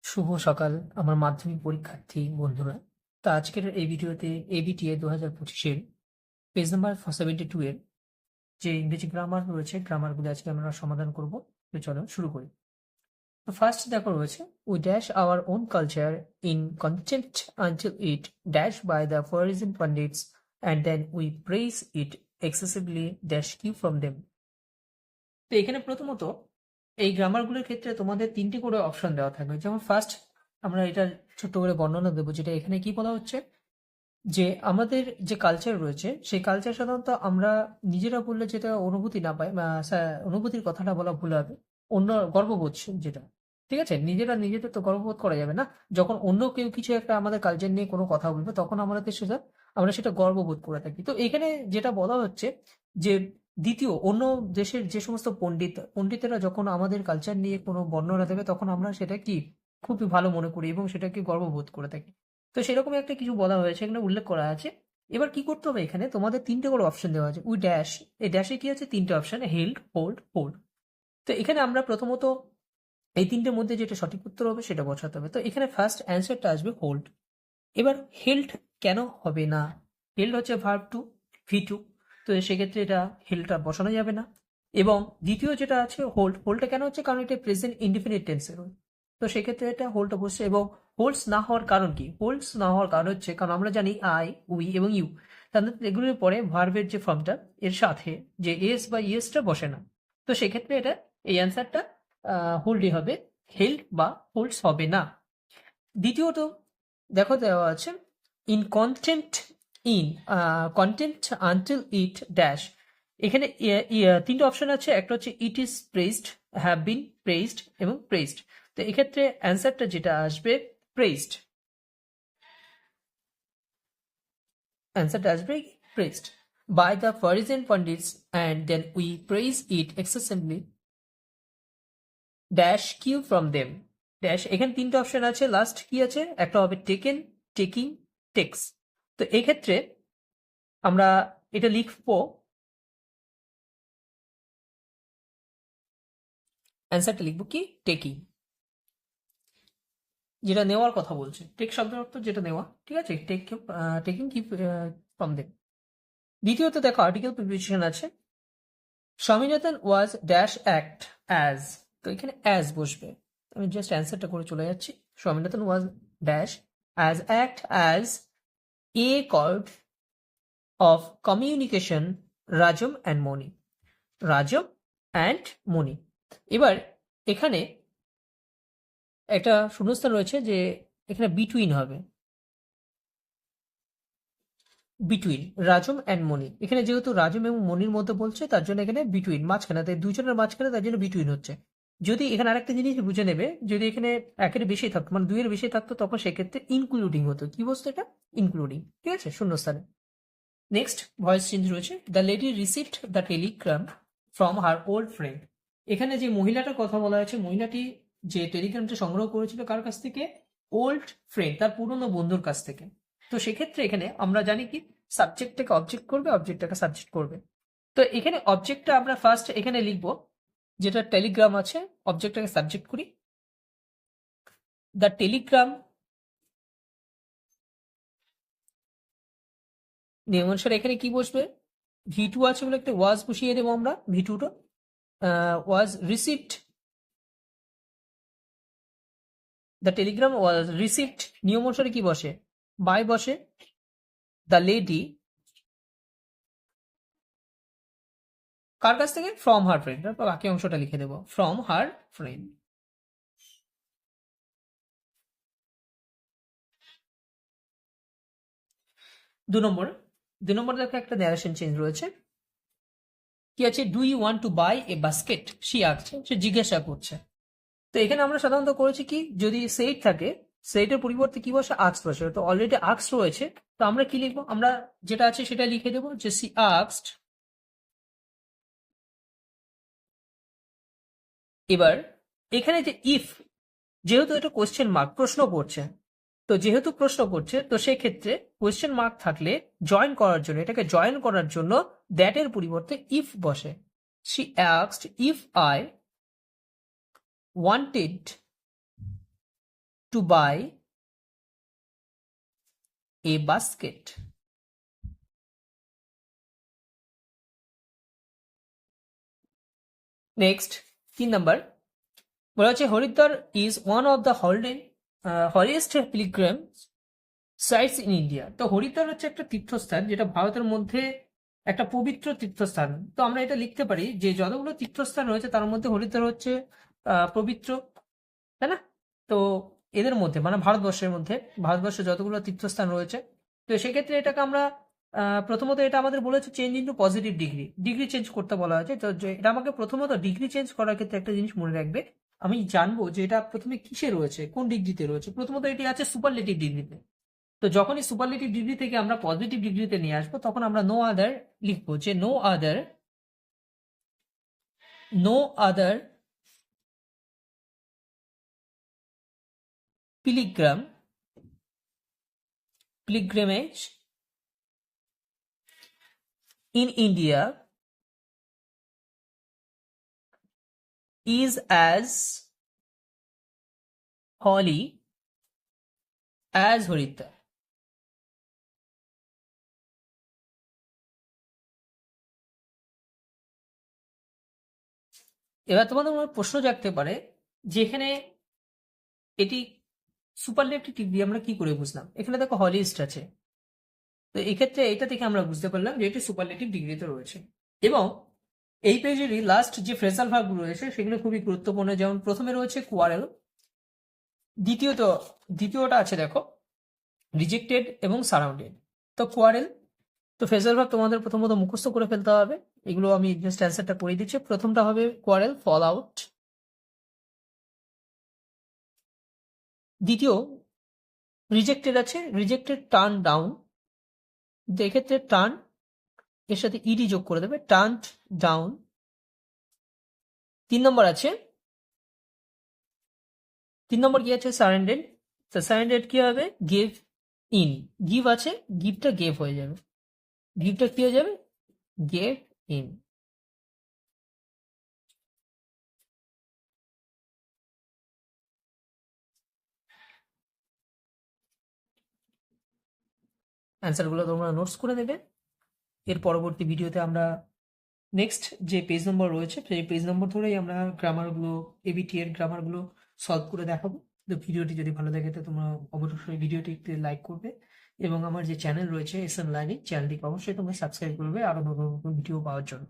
শুভ সকাল আমার মাধ্যমিক পরীক্ষার্থী বন্ধুরা। তো আজকের এই ভিডিওতে এবিটিএ 2025-এর পেজ নাম্বার 72 এর যে ইংরেজি গ্রামার রয়েছে, গ্রামারগুলো আজকে আমরা সমাধান করব। তো চলো শুরু করি। তো ফার্স্ট দেখো রয়েছে, we dash our own culture in content until it dash by the foreign pundits and then we praise it excessively dash cue from them. তো এখানে প্রথমত এই গ্রামারগুলোর ক্ষেত্রে তোমাদের 3টি করে অপশন দেওয়া থাকবে। যেমন ফার্স্ট আমরা এটা ছোট্ট করে বর্ণনা দেবো, যেটা এখানে কি বলা হচ্ছে যে আমাদের যে কালচার রয়েছে সেই কালচার সাধারণত আমরা নিজেরা বললে যেটা অনুভূতি না পাই, অনুভূতির কথাটা বলা ভুল হবে, অন্য গর্ববোধ যেটা, ঠিক আছে, নিজেদের তো গর্ববোধ করা যাবে না। যখন অন্য কেউ কিছু একটা আমাদের কালচার নিয়ে কোনো কথা বলবে তখন আমাদের সেটা আমরা সেটা গর্ববোধ করে থাকি। তো এখানে যেটা বলা হচ্ছে যে দ্বিতীয় অন্য দেশের যে সমস্ত পণ্ডিতেরা যখন আমাদের কালচার নিয়ে কোনো বর্ণনা দেবে তখন আমরা সেটা কি খুবই ভালো মনে করি এবং সেটাকে গর্ববোধ করে থাকি। তো সেরকম একটা কিছু বলা হয়েছে, এখানে উল্লেখ করা আছে। এবার কি করতে হবে, এখানে তোমাদের 3টে করে অপশন দেওয়া আছে। উই ড্যাশ, এই ড্যাশে কি আছে, 3টে অপশন, হেল্ড, হোল্ড, হোল্ড। তো এখানে আমরা প্রথমত এই 3টের মধ্যে যেটা সঠিক উত্তর হবে সেটা বসাতে হবে। তো এখানে ফার্স্ট অ্যান্সারটা আসবে হোল্ড। এবার হেল্ড কেন হবে না? হেল্ড হচ্ছে ভার্ব টু, ভি2। তো সেক্ষেত্রে এটা হেল্ডটা বসানো যাবে না। এবং দ্বিতীয় যেটা আছে হোল্ড, হোল্ডটা কেন হচ্ছে, কারণ এটা প্রেজেন্ট ইনডিফিনিট টেন্সের। তো সেক্ষেত্রে এটা হোল্ডটা বসছে। এবং হোল্ডস না হওয়ার কারণ কি? হোল্ডস না হওয়ার কারণ হচ্ছে কারণ আমরা জানি আই, উই এবং ইউ, তাদের এগুলোর পরে ভার্বের যে ফর্মটা এর সাথে যে এস বা ইয়েসটা বসে না। তো সেক্ষেত্রে এটা এই অ্যান্সারটা হোল্ডই হবে, হেল্ড বা হোল্ডস হবে না। দ্বিতীয়ত দেখো দেওয়া আছে in content, in content until it dash. এখানে 3টে অপশন আছে, একটা হচ্ছে it is praised, have been praised এবং প্রেজড। তো এক্ষেত্রে অ্যান্সারটা যেটা আসবে প্রেজড, অ্যান্সারটা আসবে praised by the Frisian pundits and then we praise it excessively dash cue from them dash. এখানে 3টে অপশন আছে, লাস্ট কি আছে, একটা হবে টেকেন, টেকিং, টেক্স। তো এক্ষেত্রে আমরা এটা লিখবো, অ্যান্সারটা লিখবো কি টেকিং, যেটা নেওয়ার কথা বলছে। টেক শব্দের অর্থ যেটা নেওয়া, ঠিক আছে, টেকিং কি ফ্রম দেম। দ্বিতীয়ত দেখো আর্টিকেল প্রিপোজিশন আছে, Swaminathan was dash act as. তো এখানে অ্যাজ বসবে। আমি জাস্ট অ্যান্সারটা করে চলে যাচ্ছি। Swaminathan was dash as act as a cord of communication Rajam and Mani, Rajam and Mani. এবার এখানে একটা শূন্যস্থান রয়েছে, যে এখানে বিটুইন হবে, বিটুইন রাজম অ্যান্ড মণি। এখানে যেহেতু রাজম এবং মণির মধ্যে বলছে তার জন্য এখানে বিটুইন, মাঝখানে, তাই দুজনের মাঝখানে, তার জন্য বিটুইন হচ্ছে। যদি এখানে আরেকটা জিনিস বুঝে নেবে, যদি এখানে একের বেশি থাকতো, মানে 2-এর বেশি থাকতো, তখন সেক্ষেত্রে ইনক্লুডিং হতো। কি বলতো এটা? ইনক্লুডিং, ঠিক আছে, শূন্যস্থানে। নেক্সট ভয়েস চেঞ্জ রয়েছে, the lady received the Telegram from her old friend. এখানে যে মহিলাটার কথা বলা হয়েছে, মহিলাটি যে টেলিগ্রামটা সংগ্রহ করেছিল কার কাছ থেকে? ওল্ড ফ্রেন্ড, তার পুরনো বন্ধুর কাছ থেকে। তো সেক্ষেত্রে এখানে আমরা জানি কি সাবজেক্টটাকে অবজেক্ট করবে, অবজেক্টটাকে সাবজেক্ট করবে। তো এখানে অবজেক্টটা আমরা ফার্স্ট এখানে লিখবো, যেটা টেলিগ্রাম আছে, অবজেক্টটাকে সাবজেক্ট করি, দ্য টেলিগ্রাম। নিয়ম অনুসারে এখানে কি বসবে? ভি2 আছে বলে একটা ওয়াজ বসিয়ে দেবো আমরা, ভি2টা was received, the telegram was received, নিয়ম অনুসারে কি বসে? বাই বসে। দ্য লেডি কার কাছ থেকে? ফ্রম হার ফ্রেন্ড, বাকি অংশটা লিখে দেবো, ফ্রম হার ফ্রেন্ড। 2 নম্বর দেখো একটা ন্যারেশন চেঞ্জ রয়েছে। কি আছে? Do you want to buy a basket, সে আসছে, সে জিজ্ঞাসা করছে। তো এখানে আমরা সাধারণত করেছি কি, যদি সেইট থাকে সেইটের পরিবর্তে কি বসে? আক্স বসে। তো অলরেডি আক্স রয়েছে, তো আমরা কি লিখবো? আমরা যেটা আছে সেটা লিখে দেবো, যে সি আক্সড। এবার এখানে যে ইফ, যেহেতু এটা কোশ্চেন মার্ক, প্রশ্ন করছে, তো যেহেতু প্রশ্ন করছে তো সেক্ষেত্রে কোশ্চেন মার্ক থাকলে জয়েন করার জন্য, এটাকে জয়েন করার জন্য দ্যাট এর পরিবর্তে ইফ বসে। She asked if I wanted to buy a basket. Next 3 number বলা হচ্ছে Haridwar is one of the holiest pilgrim sites in India. তো হরিদ্বার হচ্ছে একটা তীর্থস্থান যেটা ভারতের মধ্যে একটা পবিত্র তীর্থস্থান। তো আমরা এটা লিখতে পারি যে যতগুলো তীর্থস্থান রয়েছে তার মধ্যে হরিদ্বার হচ্ছে পবিত্র, তাই না? তো এদের মধ্যে মানে ভারতবর্ষে যতগুলো তীর্থস্থান রয়েছে, তো সেক্ষেত্রে এটাকে আমরা প্রথমত এটা আমাদের বলেছে change into positive degree change করতে বলা হয়েছে। তো এটা আমাকে প্রথমত ডিগ্রি চেঞ্জ করার ক্ষেত্রে একটা জিনিস মনে রাখবে, আমি জানবো যে এটা প্রথমে কিসে রয়েছে, কোন ডিগ্রিতে রয়েছে। প্রথমত এটি আছে সুপারলেটিভ ডিগ্রিতে। তো যখনই সুপারলেটিভ ডিগ্রি থেকে আমরা পজিটিভ ডিগ্রিতে নিয়ে আসবো তখন আমরা নো আদার লিখবো, যে no other pilgrimage in India is as holy as Haridwar. এবার তোমাদের মনে প্রশ্ন জাগতে পারে যে এখানে এটি সুপারলেটিভ ডিগ্রি আমরা কি করে বুঝলাম? এখানে দেখো হলিস্ট আছে, তো এক্ষেত্রে এটা থেকে আমরা বুঝতে পারলাম যে এটি সুপারলেটিভ ডিগ্রিতে রয়েছে। এবং এই পেজেরই লাস্ট যে ফ্রেজাল ভার্বগুলো রয়েছে সেগুলো খুবই গুরুত্বপূর্ণ। যেমন প্রথমে রয়েছে কোয়ারেল, দ্বিতীয়টা আছে দেখো রিজেক্টেড এবং সারাউন্ডেড। তো কোয়ারেল, তো ফ্রেজাল ভার্ব তোমাদের প্রথমত মুখস্থ করে ফেলতে হবে। এগুলো আমি জাস্ট অ্যান্সারটা করে দিচ্ছি। প্রথমটা হবে কোয়ারেল, ফল আউট। দ্বিতীয় রিজেক্টেড আছে, রিজেক্টেড টার্ন ডাউন। এক্ষেত্রে টার্ন এর সাথে ইডি যোগ করে দেবে, টার্ন ডাউন। 3 নম্বর কি আছে? সারেন্ডেড। তো সারেন্ডেড কি হবে? Give in. গিভ আছে, গিভটা গেভ হয়ে যাবে, গিভটা কি হয়ে যাবে? Gave in. অ্যান্সারগুলো তোমরা নোটস করে দেবে। এর পরবর্তী ভিডিওতে আমরা নেক্সট যে পেজ নম্বর রয়েছে সেই পেজ নম্বর ধরেই আমরা গ্রামারগুলো, এবিটি এর গ্রামারগুলো সলভ করে দেখাবো। তো ভিডিওটি যদি ভালো লাগে তো তোমরা অবশ্যই ভিডিওটিতে লাইক করবে এবং আমার যে চ্যানেল রয়েছে এসএম লার্নিং চ্যানেলটিকে অবশ্যই তোমরা সাবস্ক্রাইব করবে আরো নতুন নতুন ভিডিও পাওয়ার জন্য।